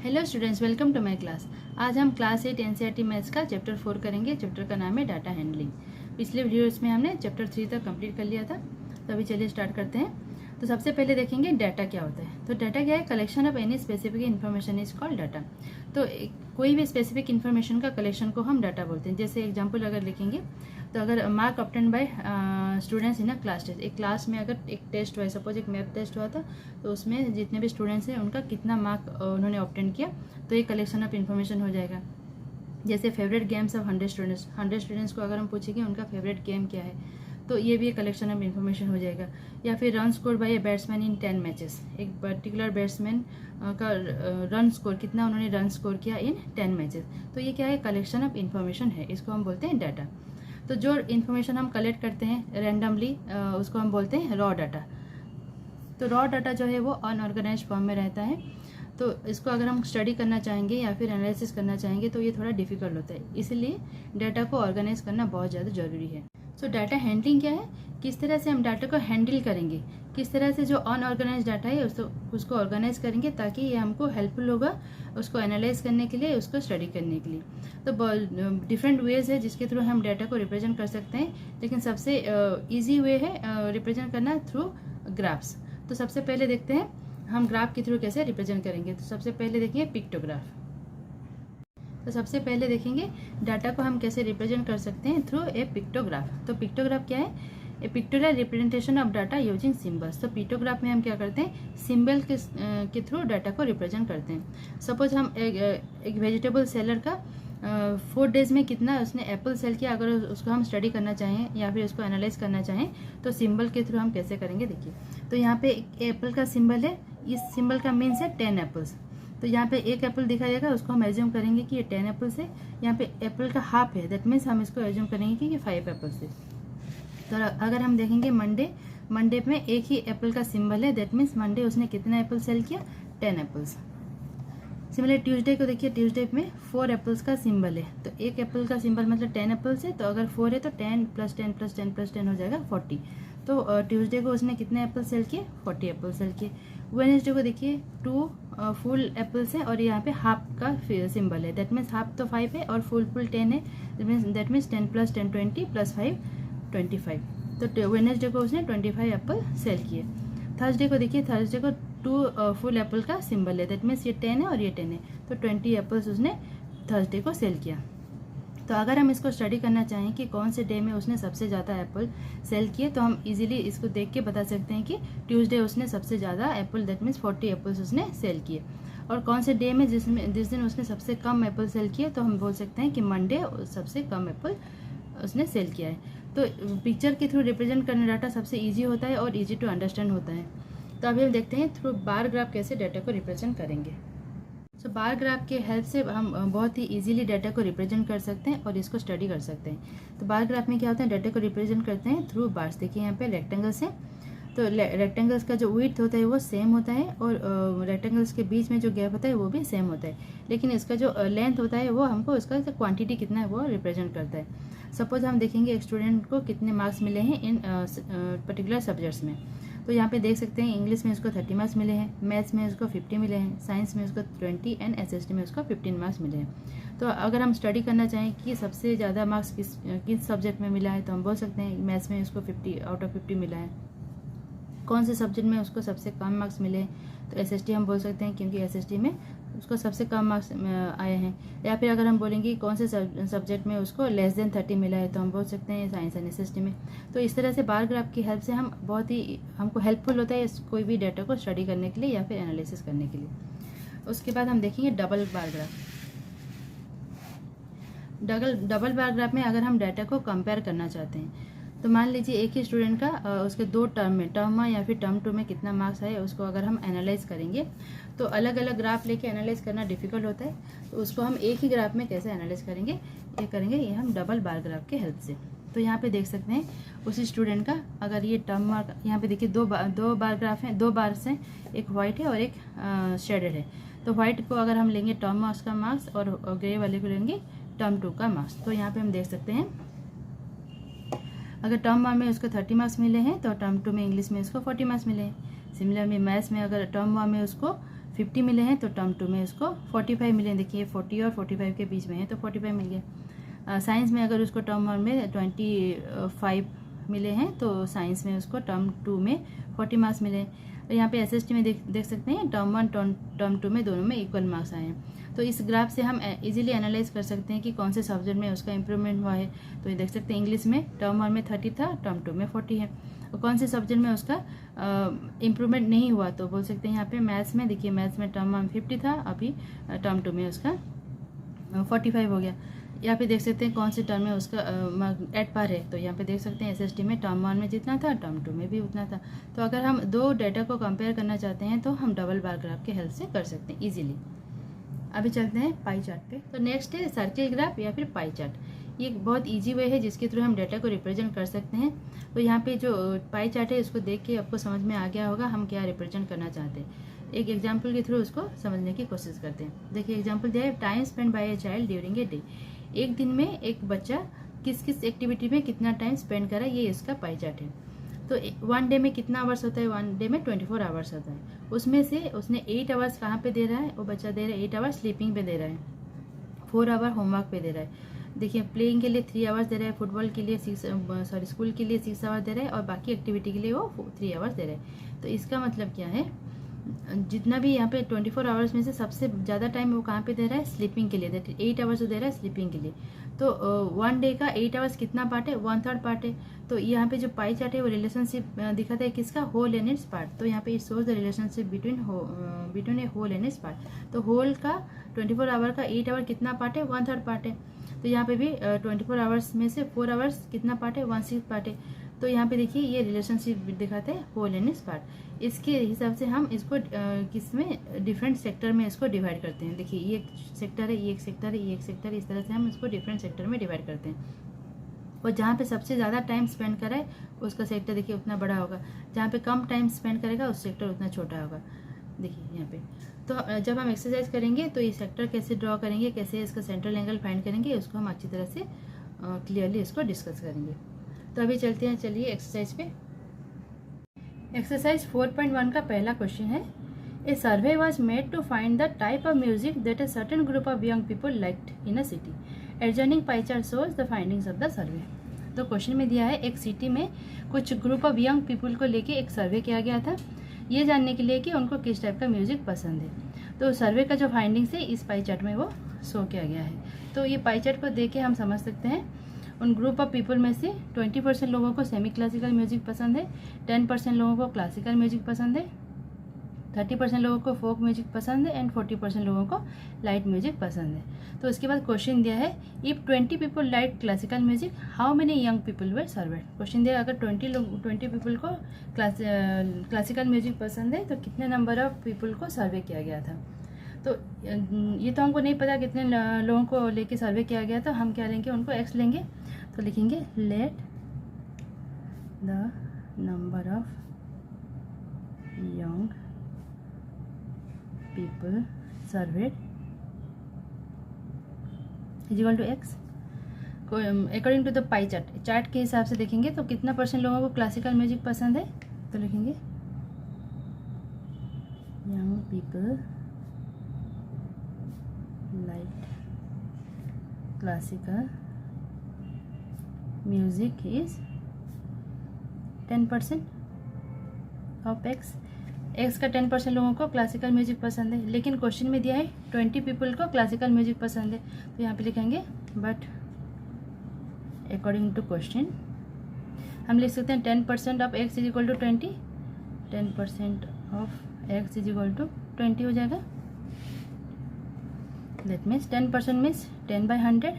Hello students, welcome to my class. आज हम class 8 NCERT maths का चैप्टर 4 करेंगे। चैप्टर का नाम है डाटा हैंडलिंग। पिछले वीडियोस में हमने चैप्टर 3 तक कंप्लीट कर लिया था, तो अभी चलिए स्टार्ट करते हैं। तो सबसे पहले देखेंगे डाटा क्या होता है। तो डाटा क्या है? Collection of any specific information is called data. तो कोई भी स्पेसिफिक इन्फॉर्मेशन का कलेक्शन को हम डाटा बोलते हैं। जैसे एग्जाम्पल अगर लिखेंगे तो अगर mark obtain by students in a class test, एक क्लास में अगर एक टेस्ट हुआ है, सपोज एक मैथ टेस्ट हुआ था, तो उसमें जितने भी स्टूडेंट्स हैं उनका कितना मार्क उन्होंने ऑब्टेन किया, तो ये कलेक्शन ऑफ इन्फॉर्मेशन हो जाएगा। जैसे फेवरेट गेम्स ऑफ 100 स्टूडेंट्स को अगर हम पूछेंगे उनका फेवरेट गेम क्या है, तो ये भी एक कलेक्शन ऑफ इन्फॉर्मेशन हो जाएगा। या फिर run score bye a batsman in 10 matches, एक पर्टिकुलर बैट्समैन का रन स्कोर, कितना उन्होंने रन स्कोर किया इन 10 मैचेस, तो ये क्या है? कलेक्शन ऑफ इन्फॉर्मेशन है, इसको हम बोलते हैं डाटा। तो जो इन्फॉर्मेशन हम कलेक्ट करते हैं रैंडमली, उसको हम बोलते हैं रॉ डाटा। तो रॉ डाटा जो है वो अनऑर्गेनाइज्ड फॉर्म में रहता है, तो इसको अगर हम स्टडी करना चाहेंगे या फिर एनालिसिस करना चाहेंगे तो ये थोड़ा डिफिकल्ट होता है, इसलिए डाटा को ऑर्गेनाइज करना बहुत ज़्यादा ज़रूरी है। सो डाटा हैंडलिंग क्या है? किस तरह से हम डाटा को हैंडल करेंगे, किस तरह से जो अनऑर्गेनाइज डाटा है उसको ऑर्गेनाइज करेंगे, ताकि ये हमको हेल्पफुल होगा उसको एनालाइज करने के लिए, उसको स्टडी करने के लिए। तो डिफरेंट वेज है जिसके थ्रू हम डाटा को रिप्रेजेंट कर सकते हैं, लेकिन सबसे ईजी वे है रिप्रेजेंट करना थ्रू ग्राफ्स। तो सबसे पहले देखते हैं हम ग्राफ के थ्रू कैसे रिप्रेजेंट करेंगे। तो सबसे पहले देखिए पिक्टोग्राफ। तो सबसे पहले देखेंगे डाटा को हम कैसे रिप्रेजेंट कर सकते हैं थ्रू ए पिक्टोग्राफ। तो पिक्टोग्राफ क्या है? A pictorial representation of data using symbols. तो पिक्टोग्राफ में हम क्या करते हैं? सिंबल के थ्रू डाटा को रिप्रेजेंट करते हैं। सपोज हम एक वेजिटेबल सेलर का 4 डेज में कितना उसने एप्पल सेल किया, अगर उसको हम स्टडी करना चाहें या फिर उसको एनालाइज करना चाहें तो सिंबल के थ्रू हम कैसे करेंगे। देखिए, तो यहाँ पे एक एप्पल का सिंबल है, इस सिंबल का मीन्स है 10 एप्पल्स। तो यहाँ पे एक एप्पल दिखाई देगा, उसको हम एज्यूम करेंगे कि ये 10 एप्पल्स है। यहाँ पे एप्पल का हाफ है, दैट मीन्स हम इसको एज्यूम करेंगे कि ये 5 एप्पल्स है। तो अगर हम देखेंगे मंडे में एक ही एप्पल का सिंबल है, दैट मीन्स मंडे उसने कितना एप्पल सेल किया? 10 एप्पल्स। सिमिलर ट्यूसडे को देखिए, ट्यूसडे में 4 एप्पल्स का सिंबल है, तो एक एप्पल का सिंबल मतलब 10 एप्पल्स है, तो अगर 4 है तो 10 + 10 + 10 + 10 हो जाएगा 40। तो ट्यूसडे को उसने कितने एप्पल सेल किए? 40 एप्पल सेल किए। वेडनेसडे को देखिए 2 फुल एप्पल्स है और यहाँ पे हाफ का सिंबल है, दैट मीन्स हाफ तो 5 है और फुल 10 है, दैट मीन्स 10 + 10 20 + 5 25। तो वेडनेसडे को उसने 25 एप्पल सेल किए। थर्सडे को देखिए, थर्सडे को 2 फुल एप्पल का सिंबल है, दैट मीन्स ये 10 है और ये 10 है, तो 20 एप्पल्स उसने थर्सडे को सेल किया। तो अगर हम इसको स्टडी करना चाहें कि कौन से डे में उसने सबसे ज़्यादा एप्पल सेल किए, तो हम इजीली इसको देख के बता सकते हैं कि ट्यूसडे उसने सबसे ज़्यादा एप्पल, दैट मीन्स 40 एप्पल्स उसने सेल किए। और कौन से डे में जिस दिन उसने सबसे कम एप्पल सेल किए, तो हम बोल सकते हैं कि मंडे सबसे कम एप्पल उसने सेल किया है। तो पिक्चर के थ्रू रिप्रेजेंट करना डाटा सबसे ईजी होता है और ईजी टू अंडरस्टैंड होता है। तो अभी हम देखते हैं थ्रू बार ग्राफ कैसे डाटा को रिप्रेजेंट करेंगे। सो बार ग्राफ के हेल्प से हम बहुत ही इजीली डाटा को रिप्रेजेंट कर सकते हैं और इसको स्टडी कर सकते हैं। तो बार ग्राफ में क्या होता है? डाटा को रिप्रेजेंट करते हैं थ्रू बार्स। देखिए यहाँ पे रेक्टेंगल्स हैं, तो रेक्टेंगल्स का जो विड्थ होता है वो सेम होता है और रेक्टेंगल्स के बीच में जो गैप होता है वो भी सेम होता है, लेकिन इसका जो लेंथ होता है वो हमको इसका क्वांटिटी कितना है वो रिप्रेजेंट करता है। सपोज हम देखेंगे एक स्टूडेंट को कितने मार्क्स मिले हैं इन पर्टिकुलर सब्जेक्ट्स में। तो यहाँ पे देख सकते हैं इंग्लिश में उसको 30 मार्क्स मिले हैं, मैथ्स में उसको 50 मिले हैं, साइंस में उसको 20 एंड एसएसटी में उसको 15 मार्क्स मिले हैं। तो अगर हम स्टडी करना चाहें कि सबसे ज़्यादा मार्क्स किस सब्जेक्ट में मिला है, तो हम बोल सकते हैं मैथ्स में उसको 50 आउट ऑफ 50 मिला है। कौन से सब्जेक्ट में उसको सबसे कम मार्क्स मिले, तो एसएसटी हम बोल सकते हैं क्योंकि एसएसटी में उसको सबसे कम मार्क्स आए हैं। या फिर अगर हम बोलेंगे कौन से सब्जेक्ट में उसको लेस देन 30 मिला है, तो हम बोल सकते हैं साइंस एंड एसएसटी में। तो इस तरह से बार ग्राफ की हेल्प से हम बहुत ही हमको हेल्पफुल होता है कोई भी डाटा को स्टडी करने के लिए या फिर एनालिसिस करने के लिए। उसके बाद हम देखेंगे double bar graph. Double bar graph में अगर हम डाटा को कंपेयर करना चाहते हैं, तो मान लीजिए एक ही स्टूडेंट का उसके 2 टर्म में, टर्म 1 या फिर टर्म 2 में कितना मार्क्स आए, उसको अगर हम एनालाइज करेंगे तो अलग अलग ग्राफ लेके एनालाइज करना डिफिकल्ट होता है। तो उसको हम एक ही ग्राफ में कैसे एनालाइज करेंगे, ये हम डबल बार ग्राफ के हेल्प से। तो यहाँ पे देख सकते हैं उसी स्टूडेंट का अगर ये टर्म मार्क, यहाँ पे देखिए दो बार ग्राफ हैं, 2 बार्स हैं, एक वाइट है और एक शेडेड है। तो व्हाइट को अगर हम लेंगे टर्म मार्क्स का मार्क्स और ग्रे वाले को लेंगे टर्म 2 का मार्क्स। तो यहाँ पे हम देख सकते हैं अगर टर्म 1 में उसको 30 मार्क्स मिले हैं तो टर्म 2 में इंग्लिश में उसको 40 मार्क्स मिले हैं। सिमिलर में मैथ्स में अगर टर्म 1 में उसको 50 मिले हैं तो टर्म 2 में उसको 45 मिले हैं। देखिए 40 और 45 के बीच में है तो 45 मिल गया। साइंस में अगर उसको टर्म 1 में 25 मिले हैं तो साइंस में उसको टर्म 2 में 40 मार्क्स मिले हैं। यहाँ पे एसएसटी में देख सकते हैं टर्म 1 टर्म 2 में दोनों में इक्वल मार्क्स आए हैं। तो इस ग्राफ से हम इजीली एनालाइज कर सकते हैं कि कौन से सब्जेक्ट में उसका इंप्रूवमेंट हुआ है। तो ये देख सकते हैं इंग्लिश में टर्म 1 में 30 था, टर्म 2 में 40 है। और कौन से सब्जेक्ट में उसका इम्प्रूवमेंट नहीं हुआ तो बोल सकते हैं यहाँ पे मैथ्स में। देखिए मैथ्स में टर्म 1 50 था, अभी टर्म 2 में उसका 45 हो गया। यहाँ पे देख सकते हैं कौन से टर्म में उसका एट पार है। तो यहाँ पे देख सकते हैं एसएसटी में टर्म 1 में जितना था टर्म 2 में भी उतना था। तो अगर हम दो डेटा को कंपेयर करना चाहते हैं तो हम डबल बार ग्राफ के हेल्प से कर सकते हैं इजीली। अभी चलते हैं पाई चार्ट पे। तो नेक्स्ट है सर्किल ग्राफ या फिर पाई चार्ट। ये एक बहुत ईजी वे है जिसके थ्रू हम डेटा को रिप्रेजेंट कर सकते हैं। तो यहाँ पे जो पाई चार्ट है उसको देख के आपको समझ में आ गया होगा हम क्या रिप्रेजेंट करना चाहते हैं। एक एग्जाम्पल के थ्रू उसको समझने की कोशिश करते हैं। देखिए एग्जाम्पल दिया है, time spend by a child during a day. एक दिन में एक बच्चा किस किस एक्टिविटी में कितना टाइम स्पेंड करा, ये इसका पाई चार्ट है। तो 1 डे में कितना आवर्स होता है, 1 डे में 24 आवर्स होता है। उसमें से उसने 8 आवर्स कहाँ पे दे रहा है, वो बच्चा दे रहा है 8 आवर्स स्लीपिंग पे दे रहा है, 4 आवर होमवर्क पे दे रहा है। देखिए प्लेइंग के लिए 3 आवर्स दे रहा है, फुटबॉल के लिए स्कूल के लिए 6 आवर्स दे रहा है और बाकी एक्टिविटी के लिए वो 3 आवर्स दे रहा है। तो इसका मतलब क्या है, जितना भी यहाँ पे 24 आवर्स में से सबसे ज़्यादा टाइम वो कहाँ पे दे रहा है, स्लीपिंग के लिए। 8 आवर्स दे रहा है स्लीपिंग के लिए। तो 1 डे का 8 आवर्स कितना पार्ट है, 1/3 पार्ट है। तो यहाँ पे जो पाई चार्ट है वो रिलेशनशिप दिखाता है किसका, होल एंड इट्स पार्ट। तो यहाँ पे it shows the relationship between a whole and its part. तो होल का 24 आवर का 8 आवर कितना पार्ट है, 1/3 पार्ट है। तो यहाँ पे भी 24 आवर्स में से 4 आवर्स कितना पार्ट है, 1/6 पार्ट है। तो यहाँ पे देखिए ये रिलेशनशिप दिखाते हैं होल एंड इट्स पार्ट। इसके हिसाब से हम इसको किस में डिफरेंट सेक्टर में इसको डिवाइड करते हैं। देखिए ये एक सेक्टर है, ये एक सेक्टर है, ये एक सेक्टर है। इस तरह से हम इसको डिफरेंट सेक्टर में डिवाइड करते हैं। और जहाँ पे सबसे ज़्यादा टाइम स्पेंड कराए उसका सेक्टर देखिए उतना बड़ा होगा, जहाँ पे कम टाइम स्पेंड करेगा उस सेक्टर उतना छोटा होगा। देखिए यहाँ पे तो जब हम एक्सरसाइज करेंगे तो ये सेक्टर कैसे ड्रॉ करेंगे, कैसे इसका सेंट्रल एंगल फाइंड करेंगे, उसको हम अच्छी तरह से क्लियरली इसको डिस्कस करेंगे। तो अभी चलते हैं, चलिए एक्सरसाइज पे। एक्सरसाइज 4.1 का पहला क्वेश्चन है, a survey was made to find the type of music that a certain group of young people liked in a city. Adjoining pie chart shows the findings of the survey. तो question में दिया है एक city में कुछ group of young people को लेके एक सर्वे किया गया था, ये जानने के लिए कि उनको किस टाइप का म्यूजिक पसंद है। तो सर्वे का जो फाइंडिंग्स है इस पाई चार्ट में वो शो किया गया है। तो ये पाई चार्ट को देख के हम समझ सकते हैं उन ग्रुप ऑफ पीपल में से 20% लोगों को सेमी क्लासिकल म्यूजिक पसंद है, 10% लोगों को क्लासिकल म्यूजिक पसंद है, 30% लोगों को फोक म्यूजिक पसंद है एंड 40% लोगों को लाइट म्यूजिक पसंद है। तो उसके बाद क्वेश्चन दिया है, if 20 people like classical music how many young people were served. Question दिया अगर 20 पीपल को क्लासिकल म्यूजिक पसंद है तो कितने नंबर ऑफ पीपल को सर्वे किया गया था। तो ये तो हमको नहीं पता कितने लोगों को लेके सर्वे किया गया, तो हम क्या लेंगे, उनको एक्स लेंगे। तो लिखेंगे let the number of young people surveyed is equal to x. According to the pie chart के हिसाब से देखेंगे तो कितना परसेंट लोगों को क्लासिकल म्यूजिक पसंद है। तो लिखेंगे young people like classical music is 10% of x. X का 10% लोगों को क्लासिकल म्यूजिक पसंद है, लेकिन क्वेश्चन में दिया है 20 पीपल को क्लासिकल म्यूजिक पसंद है। तो यहाँ पे लिखेंगे बट अकॉर्डिंग टू क्वेश्चन हम लिख सकते हैं 10% of x is equal to 20, 10% of x is equal to 20 हो जाएगा। That means 10% means 10/100,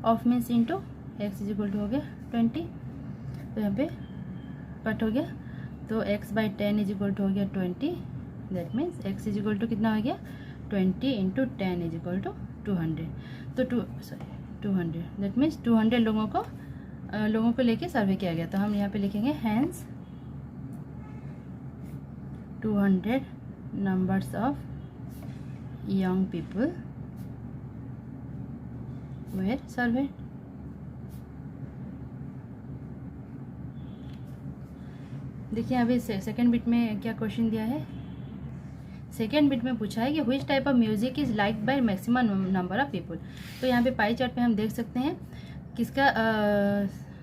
of means into x is equal to हो गया 20। तो यहाँ पे कट हो गया, तो x/10 इज इक्वल टू हो गया 20। That means x is equal to कितना हो गया 20 इंटू 10 इज इक्वल टू 200। तो 200 दैट मीन्स 200 लोगों को लेके सर्वे किया गया। तो हम यहाँ पे लिखेंगे hence 200 numbers of young people were surveyed. देखिए अभी सेकंड बिट में क्या क्वेश्चन दिया है, सेकेंड बिट में पूछा है कि which type of music is liked by maximum number of people. तो यहाँ पे पाई चार्ट पे हम देख सकते हैं किसका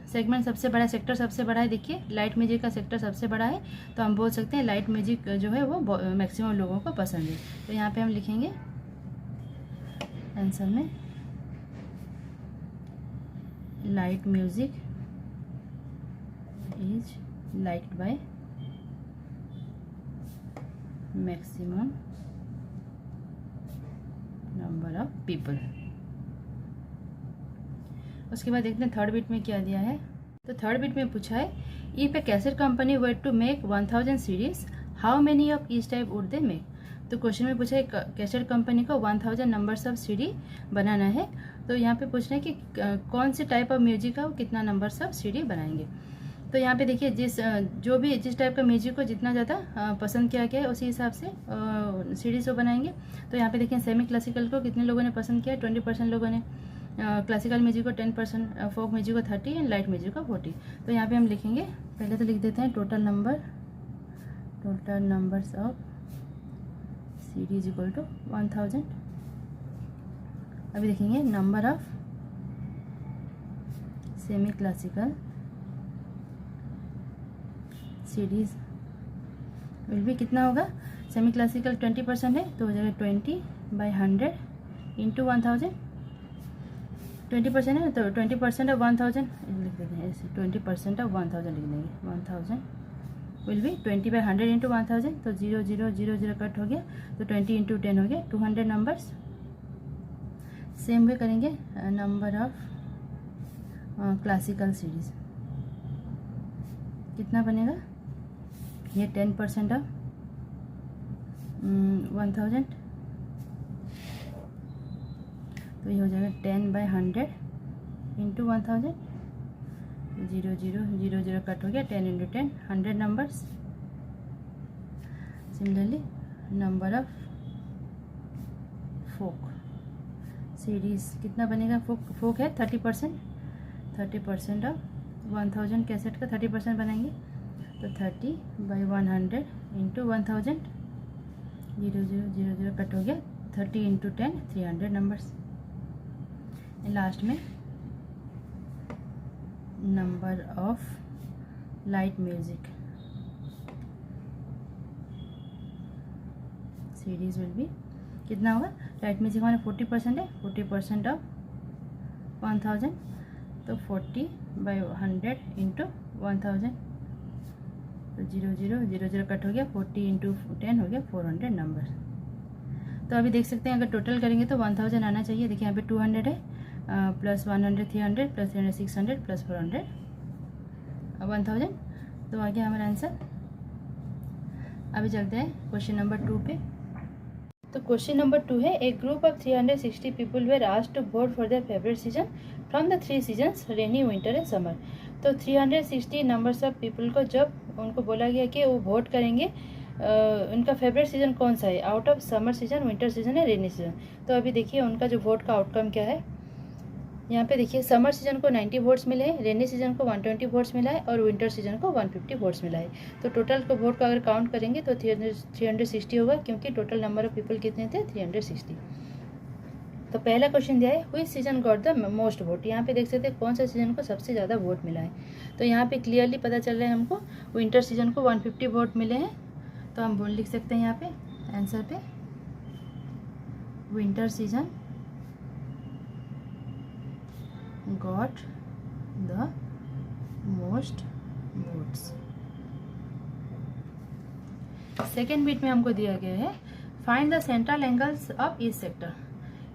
सेगमेंट सबसे बड़ा, सेक्टर सबसे बड़ा है। देखिए लाइट म्यूजिक का सेक्टर सबसे बड़ा है, तो हम बोल सकते हैं लाइट म्यूजिक जो है वो मैक्सिमम लोगों को पसंद है। तो यहाँ पे हम लिखेंगे आंसर में light music is liked by maximum number of people. उसके बाद देखते हैं थर्ड बिट में क्या दिया है। तो थर्ड बिट में पूछा है if a cassette company were to make 1000 series how many of each type would they make. तो क्वेश्चन में पूछा है कैसेट कंपनी को 1000 नंबर्स ऑफ सीडी बनाना है। तो यहाँ पे पूछना है कि कौन से टाइप ऑफ म्यूजिक का वो कितना नंबर्स ऑफ सीडी बनाएंगे। तो यहाँ पे देखिए जिस टाइप का म्यूजिक को जितना ज़्यादा पसंद किया गया है उसी हिसाब से सीडीज को बनाएंगे। तो यहाँ पे देखिए सेमी क्लासिकल को कितने लोगों ने पसंद किया, 20% लोगों ने, क्लासिकल म्यूजिक को 10%, फोक म्यूजिक को 30 एंड लाइट म्यूजिक को 40। तो यहाँ पे हम लिखेंगे, पहले तो लिख देते हैं total numbers of CDs equal to 1000। अभी देखेंगे number of semi classical CDs will भी कितना होगा, सेमी क्लासिकल 20% है तो हो जाएगा 20/100 इंटू 1000। 20% है तो 20% ऑफ 1000 लिख देते हैं ऐसे, 20% ऑफ 1000 लिख देंगे। 1000 विल बी 20/100 इंटू 1000, तो 0 0 0 0 कट हो गया, तो 20 इंटू 10 हो गया 200 नंबर्स। सेम वे करेंगे नंबर ऑफ क्लासिकल सीरीज, कितना बनेगा, ये 10% ऑफ 1000, तो ये हो जाएगा 10/100 इंटू 1000, 0 0 0 0 कट हो गया, 10 into 10 100 numbers. Similarly number of folk series कितना बनेगा, फोक है 30% ऑफ 1000 कैसेट का 30% बनाएंगे, तो 30/100 इंटू 1000, 0 0 0 0 कट हो गया, 30 इंटू 10 300 नंबर्स। लास्ट में number of light music series will be कितना होगा, लाइट म्यूजिक हमारा 40% है, 40% ऑफ 1000, तो 40/100 इंटू 1000, तो 0 0 0 0 कट हो गया, 40 इंटू 10 हो गया 400 नंबर। तो अभी देख सकते हैं अगर टोटल करेंगे तो 1000 आना चाहिए। देखिए यहाँ पे 200 है, प्लस 100 300 प्लस 300 600 प्लस 400 1000, तो आ गया हमारा आंसर। अभी चलते हैं क्वेश्चन नंबर 2 पे। तो क्वेश्चन नंबर 2 है, a group of 360 people were asked to vote for their favourite season from the 3 seasons rainy winter and summer. तो 360 नंबर्स ऑफ पीपल को जब उनको बोला गया कि वो वोट करेंगे उनका फेवरेट सीजन कौन सा है, out of summer season, winter season या रेनी सीजन। तो अभी देखिए उनका जो वोट का आउटकम क्या है। यहाँ पे देखिए समर सीजन को 90 वोट्स मिले हैं, रेनी सीजन को 120 वोट्स मिला है और विंटर सीजन को 150 वोट्स मिला है। तो टोटल को वोट को अगर काउंट करेंगे तो 360 होगा, क्योंकि टोटल नंबर ऑफ पीपल कितने थे 360। तो पहला क्वेश्चन दिया है which season got the most vote. यहाँ पे देख सकते हैं कौन सा सीजन को सबसे ज़्यादा वोट मिला है। तो यहाँ पे क्लियरली पता चल रहा है हमको विंटर सीजन को 150 वोट मिले हैं। तो हम लिख सकते हैं यहाँ पे आंसर पे winter season got the most votes. Second bit में हमको दिया गया है find the central angles of each sector.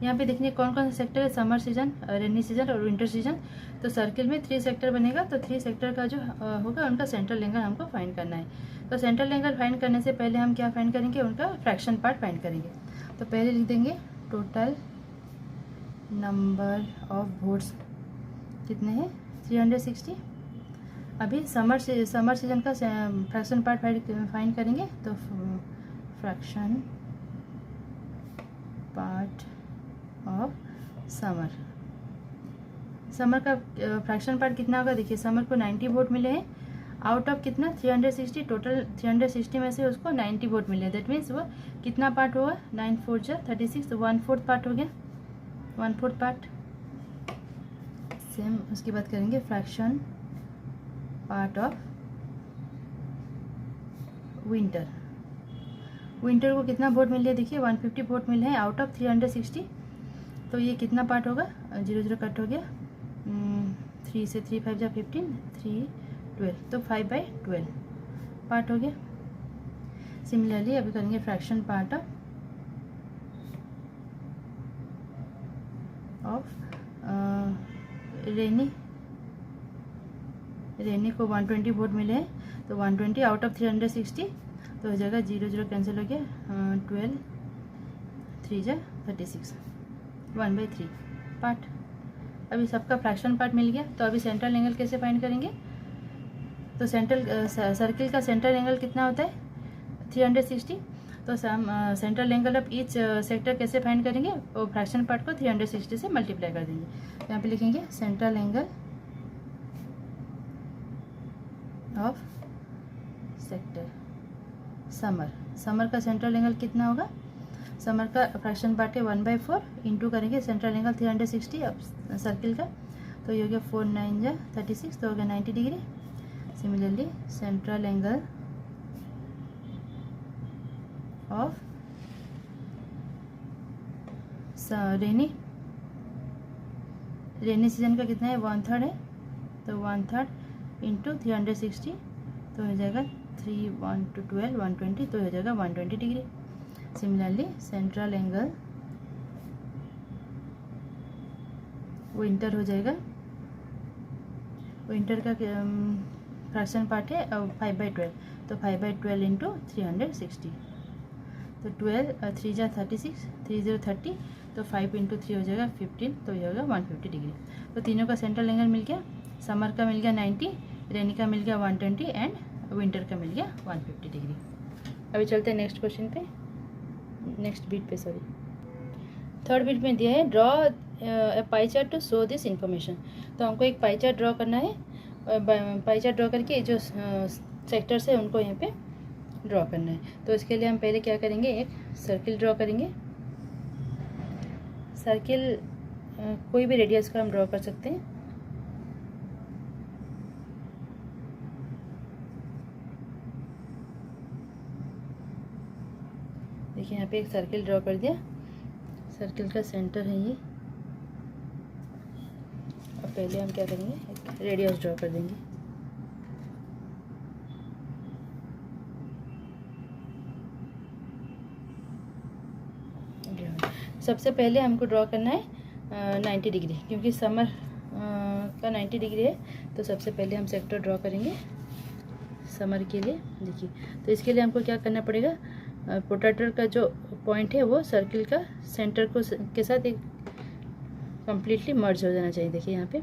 यहाँ पे देखिए कौन कौन सा सेक्टर है, समर सीजन, रेनी सीजन और विंटर सीजन। तो सर्किल में 3 सेक्टर बनेगा, तो 3 सेक्टर का जो होगा उनका सेंट्रल एंगल हमको फाइंड करना है। तो सेंट्रल एंगल फाइंड करने से पहले हम क्या फाइंड करेंगे, उनका फ्रैक्शन पार्ट फाइंड करेंगे। तो पहले लिख देंगे टोटल नंबर ऑफ वोट्स कितने हैं 360। अभी समर सीजन का फ्रैक्शन पार्ट फाइंड करेंगे, तो फ्रैक्शन पार्ट ऑफ समर का फ्रैक्शन पार्ट कितना होगा। देखिए समर को 90 वोट मिले हैं, आउट ऑफ कितना 360, टोटल 360 में से उसको 90 वोट मिले हैं। दैट मीन्स वो कितना पार्ट होगा, 9 4 जा 36, तो 1/4 पार्ट हो गया, 1/4 पार्ट। सेम उसकी बात करेंगे fraction part of winter. Winter को कितना वोट मिल है, देखिए 150 वोट मिले हैं आउट ऑफ 360, तो ये कितना पार्ट होगा, 0 0 कट हो गया, 3 से 3 5 जा 15, 3 12, तो 5/12 पार्ट हो गया। सिमिलरली अभी करेंगे फ्रैक्शन पार्ट ऑफ रेनी को 120 वोट मिले हैं, तो 120 आउट ऑफ 360, तो हो जाएगा 0 0 कैंसिल हो गया, 12 3 जा 36, 1/3 पार्ट। अभी सबका फ्रैक्शन पार्ट मिल गया, तो अभी सेंट्रल एंगल कैसे फाइंड करेंगे, तो सर्किल का सेंट्रल एंगल कितना होता है 360, तो central angle of each sector कैसे फाइंड करेंगे, वो फ्रैक्शन पार्ट को 360 से मल्टीप्लाई कर देंगे। तो यहाँ पे लिखेंगे central angle of sector summer का सेंट्रल एंगल कितना होगा, समर का फ्रैक्शन पार्ट है 1/4 इंटू करेंगे सेंट्रल एंगल 360 अब सर्किल का, तो ये हो गया 4 9 जा 36, तो हो गया 90 degree. Similarly central angle of rainy season का कितना है 1/3 है, तो 1/3 इंटू 360, तो हो जाएगा 3 1 2 12 120, तो हो जाएगा 120 degree. Similarly central angle winter हो जाएगा, विंटर का फ्रैक्शन पार्ट है 5/12, तो 5/12 इंटू 360, तो 12 3 जा 36, 3 0 30, तो 5 इंटू 3 हो जाएगा 15, तो ये होगा 150 डिग्री। तो तीनों का सेंट्रल एंगल मिल गया, समर का मिल गया 90, रेनी का मिल गया 120 एंड विंटर का मिल गया 150 डिग्री। अभी चलते हैं नेक्स्ट क्वेश्चन पे, नेक्स्ट बीट पे, सॉरी थर्ड बीट में दिया है draw a pie chart to show this information. तो हमको एक पाई चार्ट ड्रॉ करना है, पाई चार्ट ड्रॉ करके जो सेक्टर्स है उनको यहाँ पे ड्रॉ करना है। तो इसके लिए हम पहले क्या करेंगे, एक सर्किल ड्रॉ करेंगे। सर्किल कोई भी रेडियस का हम ड्रॉ कर सकते हैं। देखिए यहाँ पे एक सर्किल ड्रॉ कर दिया, सर्किल का सेंटर है ये। अब पहले हम क्या करेंगे, एक रेडियस ड्रॉ कर देंगे। सबसे पहले हमको ड्रॉ करना है 90 डिग्री, क्योंकि समर का 90 डिग्री है, तो सबसे पहले हम सेक्टर ड्रॉ करेंगे समर के लिए। देखिए, तो इसके लिए हमको क्या करना पड़ेगा, प्रोट्रैक्टर का जो पॉइंट है वो सर्किल का सेंटर को के साथ एक कम्प्लीटली मर्ज हो जाना चाहिए। देखिए यहाँ पे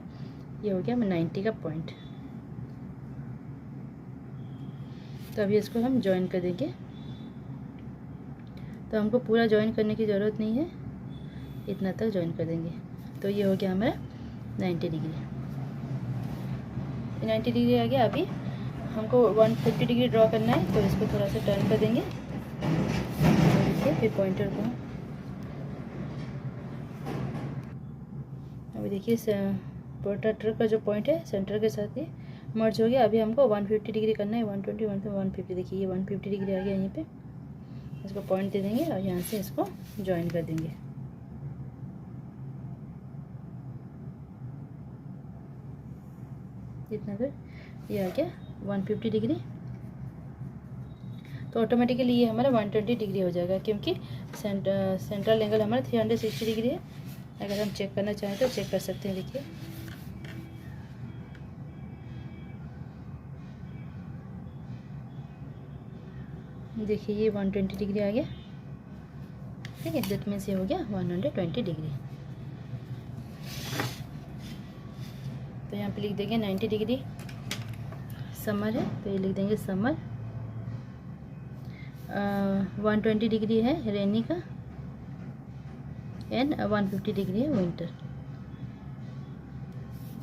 ये हो गया 90 का पॉइंट। तो अभी इसको हम ज्वाइन कर देंगे। तो हमको पूरा ज्वाइन करने की ज़रूरत नहीं है, इतना तक ज्वाइन कर देंगे। तो ये हो गया हमारा 90 डिग्री। 90 डिग्री आ गया। अभी हमको 150 डिग्री ड्रॉ करना है, तो इसको थोड़ा सा टर्न कर देंगे। देखिए फिर पॉइंटर को अभी देखिए प्रोट्रैक्टर का जो पॉइंट है सेंटर के साथ ही मर्ज हो गया। अभी हमको 150 डिग्री करना है, 120 150। देखिए ये 150 डिग्री आ गया। यहीं पे इसको पॉइंट दे देंगे और यहाँ से इसको ज्वाइन कर देंगे। इतना फिर ये आ गया 150 डिग्री। तो ऑटोमेटिकली ये हमारा 120 डिग्री हो जाएगा, क्योंकि सेंट्रल एंगल हमारा 360 डिग्री है। अगर हम चेक करना चाहें तो चेक कर सकते हैं। देखिए ये 120 डिग्री आ गया। ठीक है, दैट मीन्स ये हो गया 120 डिग्री। तो यहाँ पे लिख देंगे 90 डिग्री समर है, तो ये लिख देंगे समर। 120 डिग्री है रेनी का एंड 150 डिग्री है विंटर।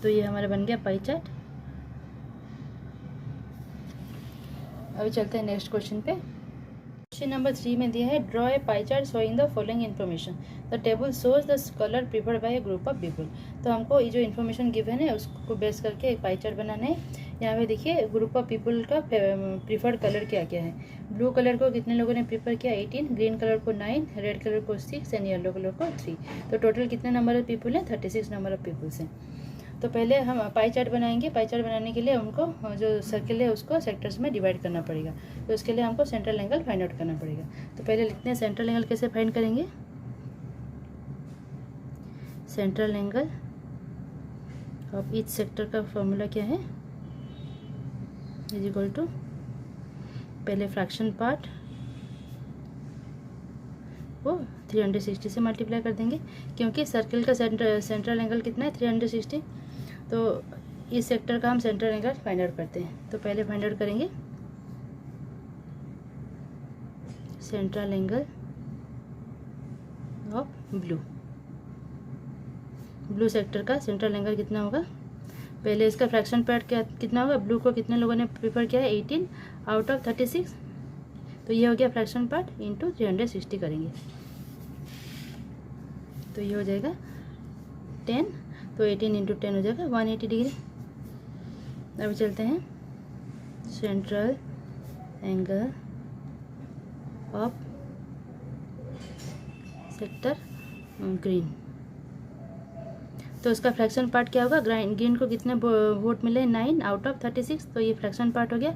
तो ये हमारा बन गया पाई चार्ट। अभी चलते हैं नेक्स्ट क्वेश्चन पे। क्वेश्चन नंबर 3 में दिया है draw a pie chart showing the following information. The table shows the colour preferred by a group of people. तो हमको ये जो इन्फॉर्मेशन गिवन है उसको बेस करके एक पाई चार्ट बनाना है। यहाँ पे देखिए ग्रुप ऑफ पीपल का प्रीफर्ड कलर क्या क्या है। ब्लू कलर को कितने लोगों ने प्रीफर किया 18, ग्रीन कलर को 9, रेड कलर को 6 एंड येलो कलर को 3। तो टोटल कितने नंबर ऑफ पीपल हैं 36 नंबर ऑफ पीपल्स हैं। तो पहले हम पाई चार्ट बनाएंगे। पाई चार्ट बनाने के लिए हमको जो सर्किल है उसको सेक्टर्स में डिवाइड करना पड़ेगा। तो उसके लिए हमको सेंट्रल एंगल फाइंड आउट करना पड़ेगा। तो पहले लिखते हैं सेंट्रल एंगल कैसे फाइंड करेंगे। Central angle of each sector का फॉर्मूला क्या है, इज इक्वल टू पहले फ्रैक्शन पार्ट को 360 से मल्टीप्लाई कर देंगे, क्योंकि सर्किल का सेंट्रल एंगल कितना है 360। तो इस सेक्टर का हम सेंट्रल एंगल फाइंड आउट करते हैं। तो पहले फाइंड आउट करेंगे central angle of blue sector का सेंट्रल एंगल कितना होगा। पहले इसका फ्रैक्शन पार्ट कितना होगा, ब्लू को कितने लोगों ने प्रीफर किया है 18 आउट ऑफ 36। तो ये हो गया फ्रैक्शन पार्ट इंटू 360 करेंगे तो ये हो जाएगा 10। तो 18 इंटू 10 हो जाएगा 180 डिग्री। अब चलते हैं central angle of sector green. तो उसका फ्रैक्शन पार्ट क्या होगा, ग्रीन को कितने वोट मिले 9 आउट ऑफ 36। तो ये फ्रैक्शन पार्ट हो गया,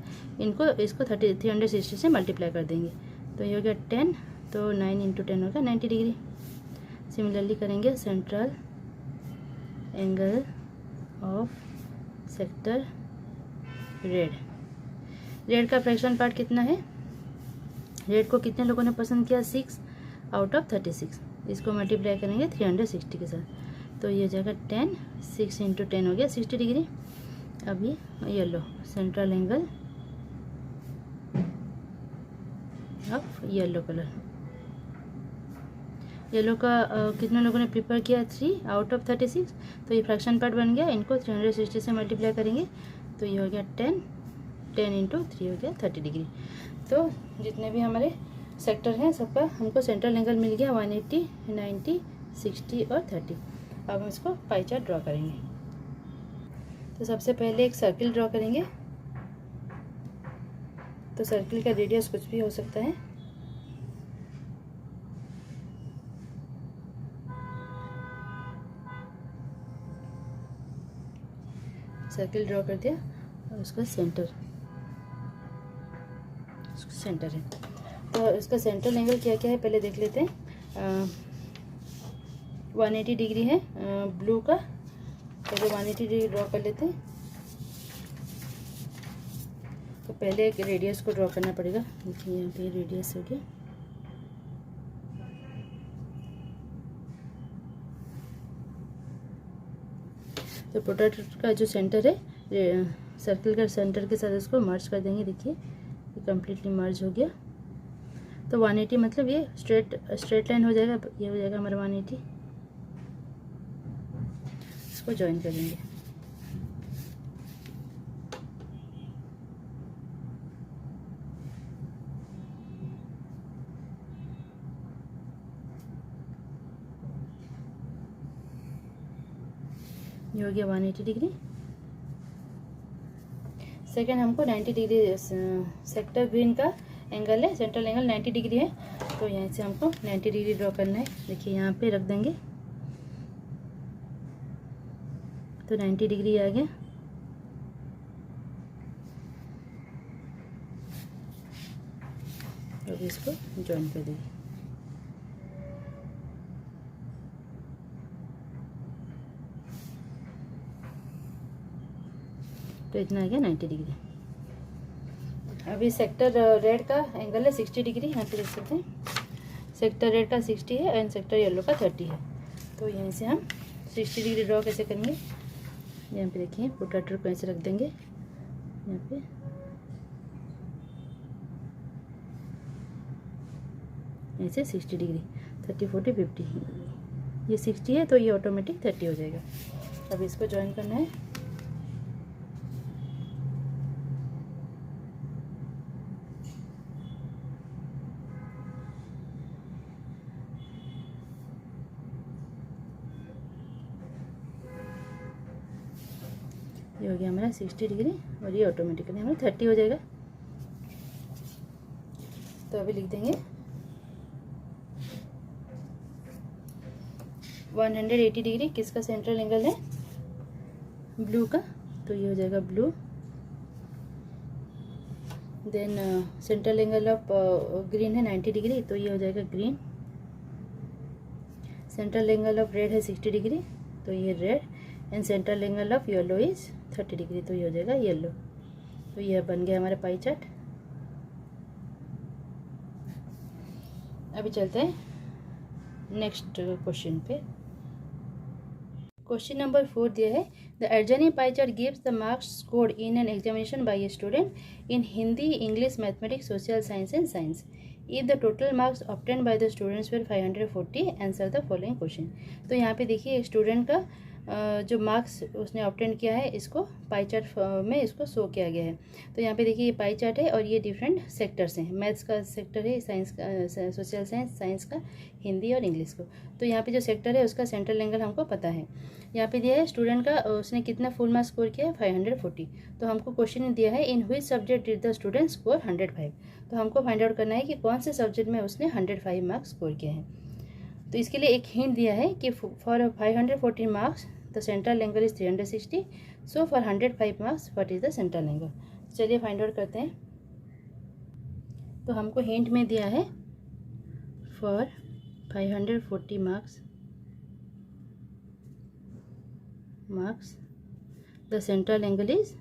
इसको 360 से मल्टीप्लाई कर देंगे तो ये हो गया 10। तो 9 इंटू 10 होगा 90 डिग्री। सिमिलरली करेंगे central angle of sector red का फ्रैक्शन पार्ट कितना है, रेड को कितने लोगों ने पसंद किया 6 आउट ऑफ 36। इसको मल्टीप्लाई करेंगे 360 के साथ तो ये हो जाएगा 10। 6 इंटू 10 हो गया 60 डिग्री। अभी yellow central angle of yellow colour, yellow का कितने लोगों ने प्रीफर किया 3 आउट ऑफ 36। तो ये फ्रैक्शन पार्ट बन गया, इनको 360 से मल्टीप्लाई करेंगे तो ये हो गया 10 इंटू 3 हो गया 30 डिग्री। तो जितने भी हमारे सेक्टर हैं सबका हमको सेंट्रल एंगल मिल गया 180, 90, 60 और 30। अब हम इसको पाई चार्ट ड्रॉ करेंगे। तो सबसे पहले एक सर्किल ड्रॉ करेंगे। तो सर्किल का रेडियस कुछ भी हो सकता है। सर्किल ड्रॉ कर दिया और उसका सेंटर है। तो इसका सेंट्रल एंगल क्या क्या है पहले देख लेते हैं। 180 डिग्री है ब्लू का, पहले 180 डिग्री ड्रॉ कर लेते हैं। तो पहले एक रेडियस को ड्रॉ करना पड़ेगा। देखिए यहाँ पे रेडियस हो गया। तो प्रोट्रैक्टर का जो सेंटर है सर्किल का सेंटर के साथ इसको मर्ज कर देंगे। देखिए ये कम्प्लीटली मर्ज हो गया। तो 180 मतलब ये स्ट्रेट लाइन हो जाएगा, ये हो जाएगा हमारा 180। इसको ज्वाइन कर देंगे। ये हो गया 180 डिग्री। सेकेंड हमको 90 डिग्री सेक्टर ग्रीन का एंगल है, सेंट्रल एंगल 90 डिग्री है। तो यहाँ से हमको 90 डिग्री ड्रॉ करना है। देखिए यहाँ पे रख देंगे तो 90 डिग्री आ गया। अब इसको ज्वाइन कर देंगे। तो इतना आ गया 90 डिग्री। अभी सेक्टर रेड का एंगल है 60 डिग्री। यहाँ पे देख सकते हैं सेक्टर रेड का 60 है एंड सेक्टर येलो का 30 है। तो यहीं से हम 60 डिग्री ड्रॉ कैसे करेंगे, यहाँ पे देखिए प्रोट्रैक्टर को ऐसे रख देंगे यहाँ पे। ऐसे 60 डिग्री 30, 40, 50। ये 60 है तो ये ऑटोमेटिक 30 हो जाएगा। अब इसको ज्वाइन करना है। ये हो गया हमारा 60 डिग्री और ये ऑटोमेटिकली हमारा 30 हो जाएगा। तो अभी लिख देंगे 180 डिग्री किसका सेंट्रल एंगल है, ब्लू का, तो ये हो जाएगा blue. Then central angle of green है 90 डिग्री, तो ये हो जाएगा green. Central angle of red है 60 डिग्री, तो ये red. And central angle of yellow is 30 degree, तो ये हो जाएगा येलो। तो यह बन गया हमारा पाई चार्ट। अभी चलते हैं नेक्स्ट क्वेश्चन पे। क्वेश्चन नंबर 4 दिया है, the adjoining pie chart gives the marks scored in an examination by a student in Hindi, English, mathematics, social science and science. If the total marks obtain by the students were 540, answer the following question. तो यहाँ पे देखिए student का जो marks उसने obtain किया है इसको पाई चार्ट में इसको शो किया गया है। तो यहाँ पे देखिए ये पाई चार्ट है और ये डिफरेंट सेक्टर्स हैं। मैथ्स का सेक्टर है, साइंस का, सोशल साइंस, साइंस का, हिंदी और इंग्लिश को। तो यहाँ पे जो सेक्टर है उसका सेंट्रल एंगल हमको पता है। यहाँ पे दिया है स्टूडेंट का उसने कितना फुल मार्क्स स्कोर किया है 540। तो हमको क्वेश्चन दिया है in which subject did the student score 105। तो हमको फाइंड आउट करना है कि कौन से सब्जेक्ट में उसने 105 मार्क्स स्कोर किया है। तो इसके लिए एक हिंट दिया है कि for 514 marks the central angle is 360, so for 105 marks what is the central angle. चलिए फाइंड आउट करते हैं। तो हमको हिंट में दिया है for 540 marks the central angle is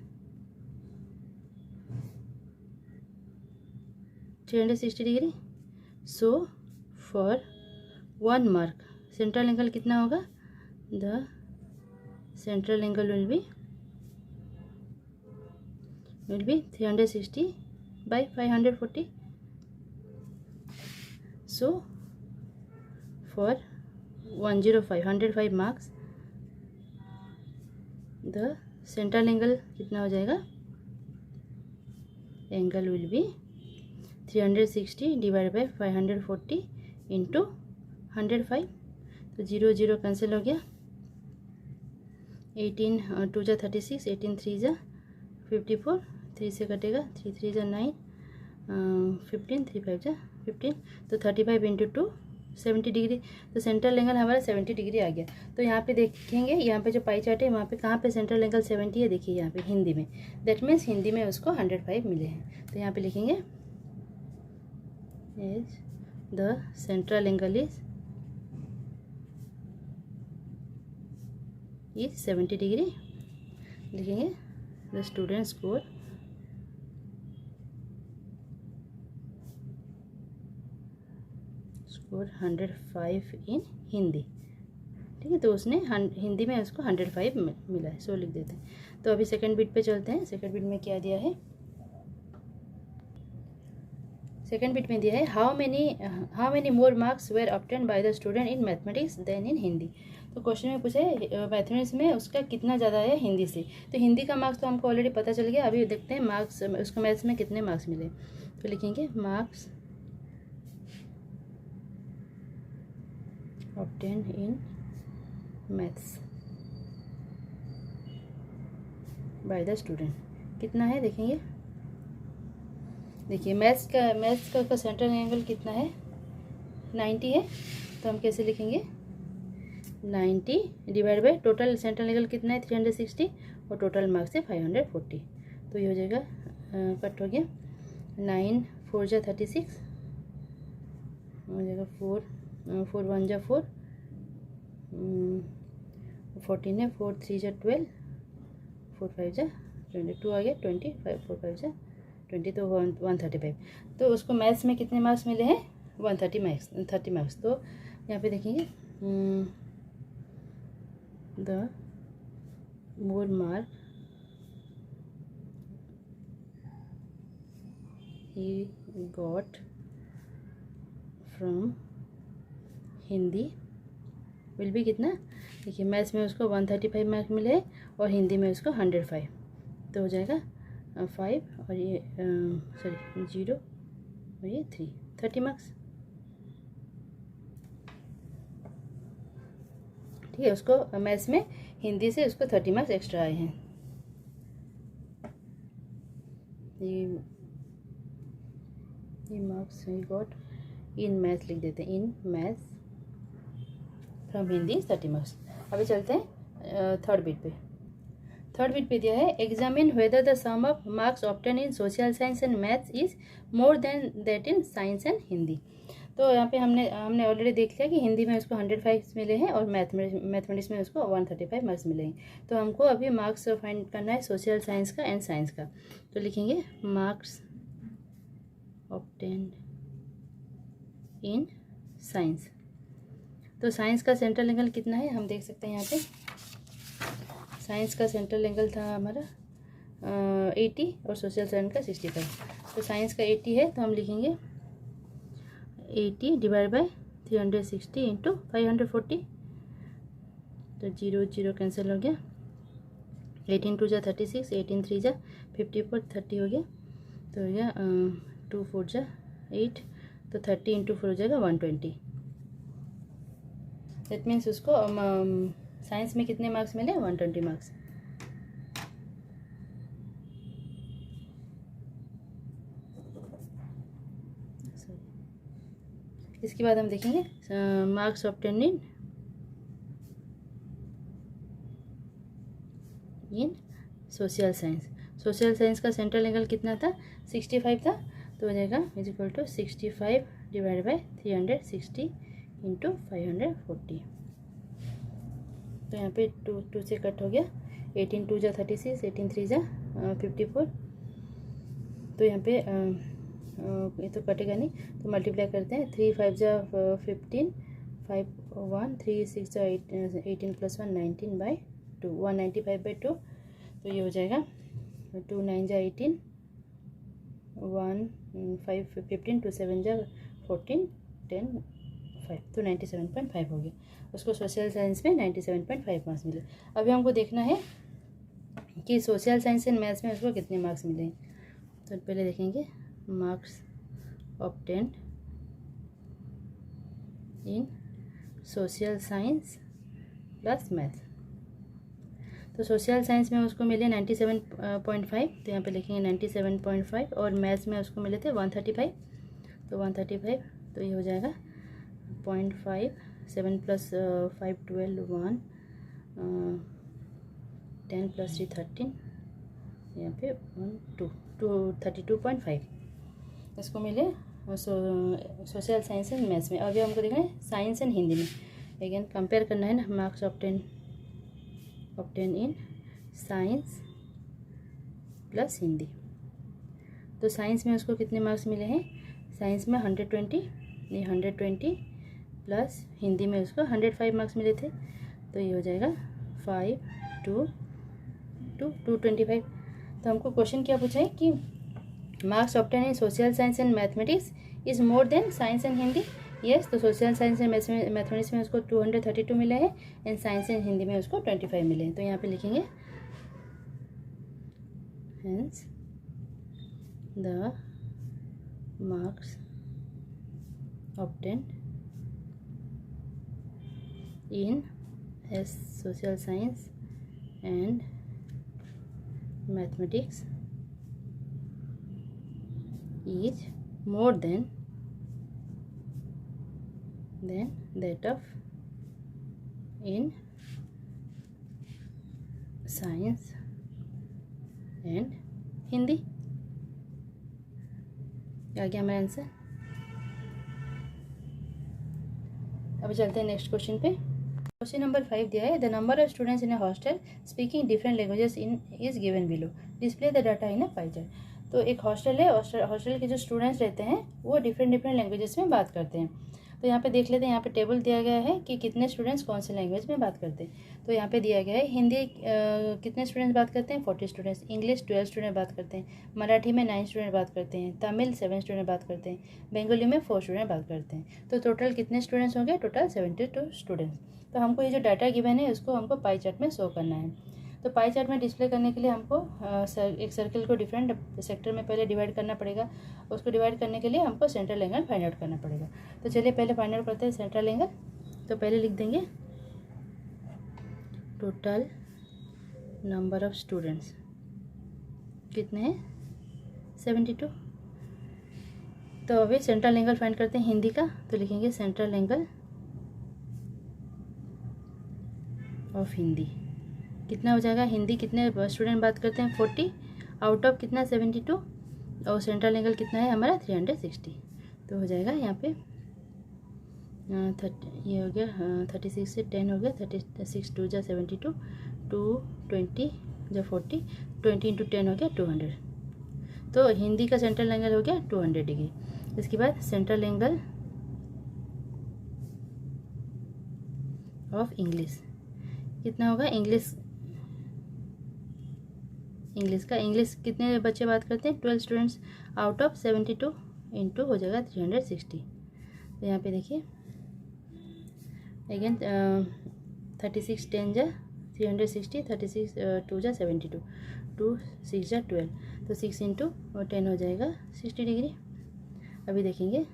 360 degree, so for 1 mark central angle कितना होगा, the central angle will be 360 by 540. So for 105 marks the central angle कितना हो जाएगा, angle will be 360 divide by 540 into 105। तो 0 0 cancel हो गया। 18 2 जा 36, 18 3 जा 54, 3 से कटेगा, 3 3 जा 9, 15, 3 5 जा 15। तो 35 इंटू 2 70 डिग्री। तो सेंट्रल एंगल हमारा 70 डिग्री आ गया। तो यहाँ पे देखेंगे, यहाँ पे जो पाई चार्ट है वहाँ पे कहाँ पे सेंट्रल एंगल 70 है, देखिए यहाँ पे हिंदी में। दैट मीन्स हिंदी में उसको 105 मिले हैं। तो यहाँ पे लिखेंगे is the central angle is 70 degree. लिखेंगे द स्टूडेंट स्कोर स्कोर 105 इन हिंदी। ठीक है, तो उसने हिंदी में उसको 105 मिला है, सो लिख देते हैं। तो अभी सेकंड बिट पे चलते हैं। सेकंड बिट में क्या दिया है, सेकंड बिट में दिया है how many more marks were obtain by the student in mathematics than in Hindi. तो क्वेश्चन में पूछा है मैथमेटिक्स में उसका कितना ज़्यादा है हिंदी से। तो हिंदी का मार्क्स तो हमको ऑलरेडी पता चल गया। अभी देखते हैं मार्क्स उसको मैथ्स में कितने मार्क्स मिले। तो लिखेंगे marks obtain in maths by the student कितना है, देखेंगे। देखिए मैथ्स का सेंट्रल एंगल कितना है, 90 है। तो हम कैसे लिखेंगे, 90 divide by total central angle कितना है 360 और टोटल मार्क्स है 540। तो ये हो जाएगा कट हो गया, 9 4 जा 36 हो जाएगा, 4 1 जा 4, 14 है, 4 3 जा 12, 4 5 जा 22 आ गया, 25 4 5 जा 20, तो 135। तो उसको मैथ्स में कितने मार्क्स मिले हैं, 130 मार्क्स। तो यहाँ पे देखेंगे the more mark he got from Hindi will भी कितना, देखिए मैथ्स में उसको 135 मार्क्स मिले और हिंदी में उसको 105। तो हो जाएगा 5 और ये सॉरी 0 और ये 3, 30 मार्क्स। ठीक है, उसको मैथ्स में हिंदी से उसको 30 मार्क्स एक्स्ट्रा आए हैं। ये मार्क्स ही गॉट इन मैथ्स लिख देते हैं, in maths from Hindi 30 marks. अभी चलते हैं थर्ड बिट पे। थर्ड बिट पे दिया है examine whether the sum of marks obtain in social science and maths is more than that in science and Hindi. तो यहाँ पे हमने ऑलरेडी देख लिया कि हिंदी में उसको 105 मिले हैं और मैथमेटिक्स में उसको 135 मार्क्स मिले हैं। तो हमको अभी मार्क्स फाइंड करना है सोशल साइंस का एंड साइंस का। तो लिखेंगे मार्क्स ऑब्टेन्ड इन साइंस। तो साइंस का सेंट्रल एंगल कितना है हम देख सकते हैं यहाँ पे। साइंस का सेंट्रल एंगल था हमारा 80 और सोशल साइंस का 65। तो साइंस का 80 है तो हम लिखेंगे 80 डिवाइड बाय 360 इंटू 540। तो 0 0 कैंसिल हो गया। 18 2 जा 36, 18 3 जा 54, 30 हो गया। तो हो गया 2 4 जा 8, तो 30 इंटू 4 हो जाएगा 120। दैट मीन्स उसको साइंस में कितने मार्क्स मिले 120 मार्क्स। इसके बाद हम देखेंगे marks obtained in social science. Social science का सेंट्रल एंगल कितना था 65 था। तो हो जाएगा is equal to 65 divide by 360 into 540। तो यहाँ पे 2 से कट हो गया। 18 2 जा 36, 18 3 जा 54। तो यहाँ पे ये तो कटेगा नहीं, तो मल्टीप्लाई करते हैं। 3 5 जा 15, 5 1 3 6 जा 18 प्लस 1 19 बाई 2, 195/2। तो ये हो जाएगा 2 9 जा 18, 1 5 15, 2 7 जा 14, 10 5, तो 97.5 हो गया। उसको सोशल साइंस में 97.5 मार्क्स मिले। अभी हमको देखना है कि सोशल साइंस एंड मैथ्स में उसको कितने मार्क्स मिले। तो पहले देखेंगे marks obtained in social science plus math. तो सोशल साइंस में उसको मिले 97.5, तो यहाँ पे लिखेंगे 97.5, और मैथ्स में उसको मिले थे 135, तो 135। तो ये हो जाएगा 0.5, 7 प्लस 5 12 1, 10 प्लस 3 13, यहाँ पे 1 2 32.5 इसको मिले सोशल साइंस एंड मैथ्स में। अभी हमको देखना है साइंस एंड हिंदी में। अगेन कंपेयर करना है ना, marks obtain in science plus Hindi. तो साइंस में उसको कितने मार्क्स मिले हैं, साइंस में 120, ये 120 प्लस हिंदी में उसको 105 मार्क्स मिले थे। तो ये हो जाएगा 5 2 225। तो हमको क्वेश्चन क्या पूछा है कि marks obtain in social science and mathematics is more then science and Hindi. Yes, तो सोशल साइंस एंड मैथमेटिक्स में उसको 232 मिले हैं एंड साइंस एंड हिंदी में उसको 25 मिले हैं। तो यहाँ पे लिखेंगे hence the marks obtained in social science and mathematics is more than that of in science and Hindi. आ गया हमारा आंसर। अभी चलते हैं नेक्स्ट क्वेश्चन पे। क्वेश्चन नंबर 5 दिया है the number of students in a hostel speaking different languages in is given below, display the data in a pie chart. तो एक हॉस्टल है, हॉस्टल के जो स्टूडेंट्स रहते हैं वो डिफरेंट लैंग्वेजेस में बात करते हैं। तो यहाँ पे देख लेते हैं, यहाँ पे टेबल दिया गया है कि कितने स्टूडेंट्स कौन से लैंग्वेज में बात करते हैं। तो यहाँ पे दिया गया है हिंदी कितने स्टूडेंट्स बात करते हैं 40 स्टूडेंट्स, इंग्लिश 12 स्टूडेंट बात करते हैं, मराठी में 9 स्टूडेंट बात करते हैं, तमिल 7 स्टूडेंट बात करते हैं, बंगाली में 4 स्टूडेंट बात करते हैं। तो टोटल कितने स्टूडेंट्स होंगे, टोटल 72 स्टूडेंट्स। तो हमको ये जो डाटा गिवन है उसको हमको पाई चार्ट में शो करना है। तो पाई चार्ट में डिस्प्ले करने के लिए हमको एक सर्कल को डिफरेंट सेक्टर में पहले डिवाइड करना पड़ेगा। उसको डिवाइड करने के लिए हमको सेंट्रल एंगल फाइंड आउट करना पड़ेगा। तो चलिए पहले फाइंड आउट करते हैं सेंट्रल एंगल। तो पहले लिख देंगे टोटल नंबर ऑफ स्टूडेंट्स कितने हैं 72। तो अभी सेंट्रल एंगल फाइंड करते हैं हिंदी का। तो लिखेंगे सेंट्रल एंगल ऑफ हिंदी कितना हो जाएगा। हिंदी कितने स्टूडेंट बात करते हैं 40, आउट ऑफ कितना 72, और सेंट्रल एंगल कितना है हमारा 360। तो हो जाएगा यहाँ पे 30, ये हो गया 36 से 10 हो गया, 36 2 जा 72, 220 जा 40, 20 इंटू 10 हो गया 200। तो हिंदी का सेंट्रल एंगल हो गया 200 डिग्री। इसके बाद सेंट्रल एंगल ऑफ इंग्लिश कितना होगा। इंग्लिश कितने बच्चे बात करते हैं 12 स्टूडेंट्स, आउट ऑफ 72 इंटू हो जाएगा 360। तो यहाँ पे देखिए अगेन 36 10 जा 360, 36 2 जा 72, 2 6 जा 12, तो 6 इंटू 10 हो जाएगा 60 डिग्री। अभी देखेंगे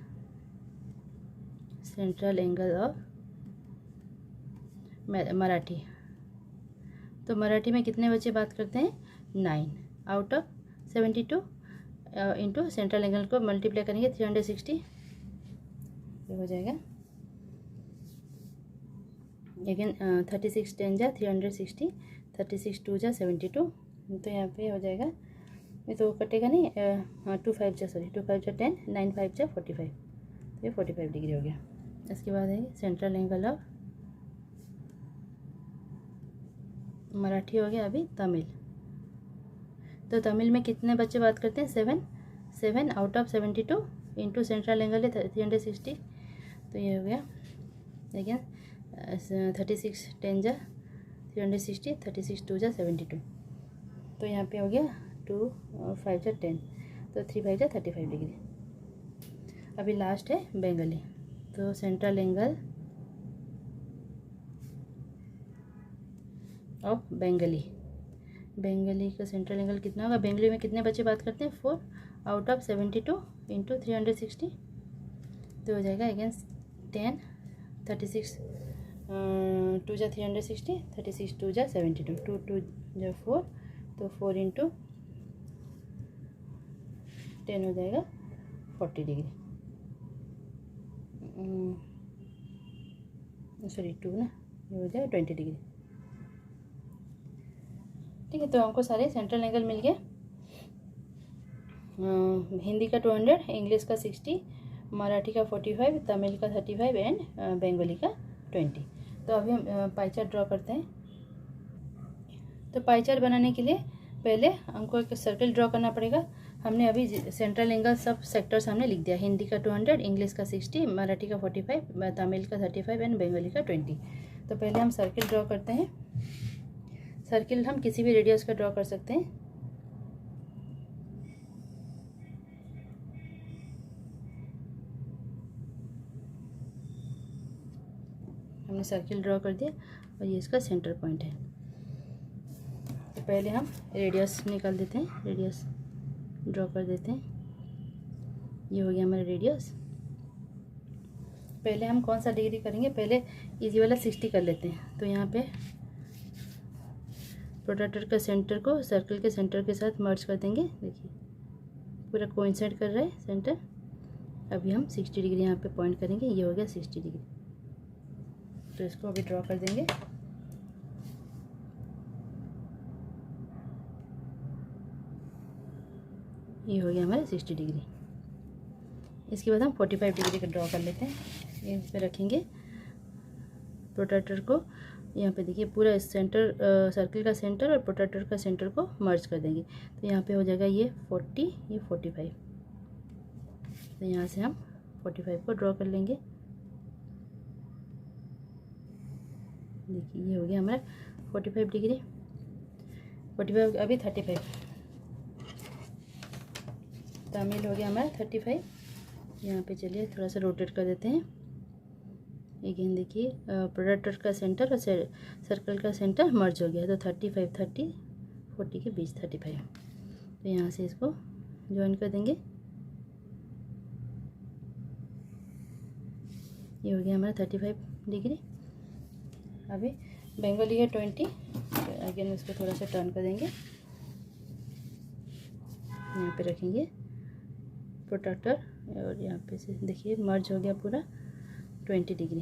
सेंट्रल एंगल ऑफ मराठी। तो मराठी में कितने बच्चे बात करते हैं 9, out of 72 into central angle को मल्टीप्लाई करेंगे 360, ये हो जाएगा अगेन 36 10 जा 360, 36 2 जा 72। तो यहाँ पे हो जाएगा, ये तो कटेगा नहीं, 2 5 जा 10, 9 5 जा 45, तो ये 45 डिग्री हो गया। इसके बाद है सेंट्रल एंगल ऑफ मराठी हो गया। अभी तमिल। तो तमिल में कितने बच्चे बात करते हैं 7 out of 72 into central angle है 360। तो ये हो गया अगेन 36 10 जा 360, 36 2 जा 72। तो यहाँ पे हो गया 2 5 जा 10, तो 3 5 जा 35 डिग्री। अभी लास्ट है बंगाली। तो सेंट्रल एंगल ऑफ बंगाली का सेंट्रल एंगल कितना होगा। बंगाली में कितने बच्चे बात करते हैं 4, आउट ऑफ 72 इंटू 360। तो हो जाएगा अगेन 10, 36 2 जा 360, 36 2 जा 72, 2 2 जा 4, तो 4 इंटू 10 हो जाएगा 40 डिग्री, सॉरी 2 ना, ये हो जाएगा 20 डिग्री। ठीक है, तो हमको सारे सेंट्रल एंगल मिल गए। हिंदी का 200, इंग्लिश का 60, मराठी का 45, तमिल का 35 एंड बंगाली का 20। तो अभी हम पाई चार्ट ड्रॉ करते हैं। तो पाई चार्ट बनाने के लिए पहले हमको एक सर्कल ड्रॉ करना पड़ेगा। हमने अभी सेंट्रल एंगल सब सेक्टर्स हमने लिख दिया। हिंदी का 200, इंग्लिश का 60, मराठी का 45, तमिल का 35 एंड बंगाली का 20। तो पहले हम सर्कल ड्रॉ करते हैं। सर्किल हम किसी भी रेडियस का ड्रॉ कर सकते हैं। हमने सर्किल ड्रॉ कर दिया और ये इसका सेंटर पॉइंट है। तो पहले हम रेडियस निकाल देते हैं, रेडियस ड्रॉ कर देते हैं। ये हो गया हमारा रेडियस। पहले हम कौन सा डिग्री करेंगे, पहले इजी वाला 60 कर लेते हैं। तो यहाँ पे प्रोट्रैक्टर का सेंटर को सर्कल के सेंटर के साथ मर्ज कर देंगे। देखिए पूरा कोइंसाइड कर रहा है सेंटर। अभी हम 60 डिग्री यहाँ पे पॉइंट करेंगे। ये हो गया 60 डिग्री। तो इसको अभी ड्रॉ कर देंगे। ये हो गया हमारा 60 डिग्री। इसके बाद हम 45 डिग्री का ड्रॉ कर लेते हैं। ये इस पर रखेंगे प्रोट्रैक्टर को। यहाँ पे देखिए पूरा सेंटर सर्कल का सेंटर और प्रोट्रैक्टर का सेंटर को मर्ज कर देंगे। तो यहाँ पे हो जाएगा ये 40, ये 45। तो यहाँ से हम 45 को ड्रॉ कर लेंगे। देखिए ये हो गया हमारा 45 डिग्री। 45 अभी 35। तमिल हो गया हमारा 35। यहाँ पे चलिए थोड़ा सा रोटेट कर देते हैं। अगेन देखिए प्रोट्रैक्टर का सेंटर और सर्कल का सेंटर मर्ज हो गया। तो 35 30 40 के बीच 35। तो यहाँ से इसको ज्वाइन कर देंगे। ये हो गया हमारा 35 डिग्री। अभी बंगाली है 20। तो अगेन इसको थोड़ा सा टर्न कर देंगे। यहाँ पे रखेंगे प्रोट्रैक्टर, और यहाँ पे से देखिए मर्ज हो गया पूरा 20 डिग्री,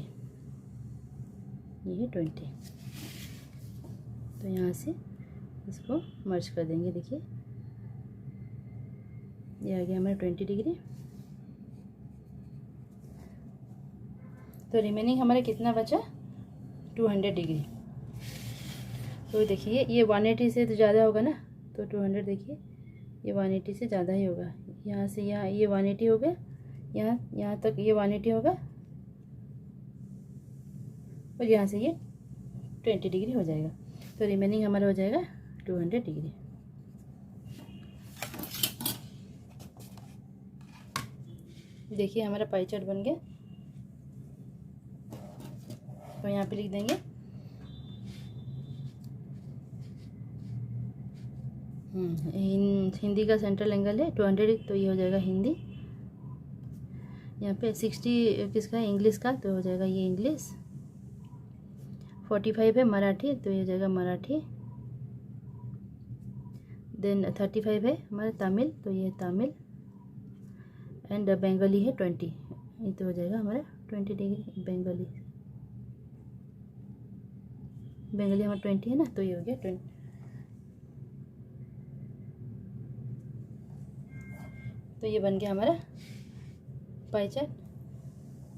ये है 20। तो यहाँ से इसको मर्ज कर देंगे। देखिए ये आ गया हमारा 20 डिग्री। तो रिमेनिंग हमारा कितना बचा, 200 डिग्री। तो देखिए ये 180 से तो ज़्यादा होगा ना, तो 200 देखिए ये 180 से ज़्यादा ही होगा। यहाँ से यहाँ ये 180 हो गया, यहाँ तक ये 180 होगा, और यहाँ से ये 20 डिग्री हो जाएगा। तो रिमेनिंग हमारा हो जाएगा 200 डिग्री। देखिए हमारा पाई चार्ट बन गया। तो यहाँ पे लिख देंगे हिंदी का सेंट्रल एंगल है 200, तो ये हो जाएगा हिंदी। यहाँ पे 60 किसका है, इंग्लिश का, तो हो जाएगा ये इंग्लिश। 45 है मराठी, तो ये हो जाएगा मराठी। देन 35 है हमारा तमिल, तो ये तमिल। एंड बंगाली है 20, ये तो हो जाएगा हमारा 20 डिग्री। बंगाली हमारा 20 है ना, तो ये हो गया 20। तो ये बन गया हमारा पाई चार्ट।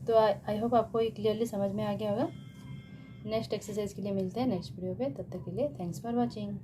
तो आई होप आपको ये क्लियरली समझ में आ गया होगा। नेक्स्ट एक्सरसाइज के लिए मिलते हैं नेक्स्ट वीडियो पे, तब तक के लिए थैंक्स फॉर वॉचिंग।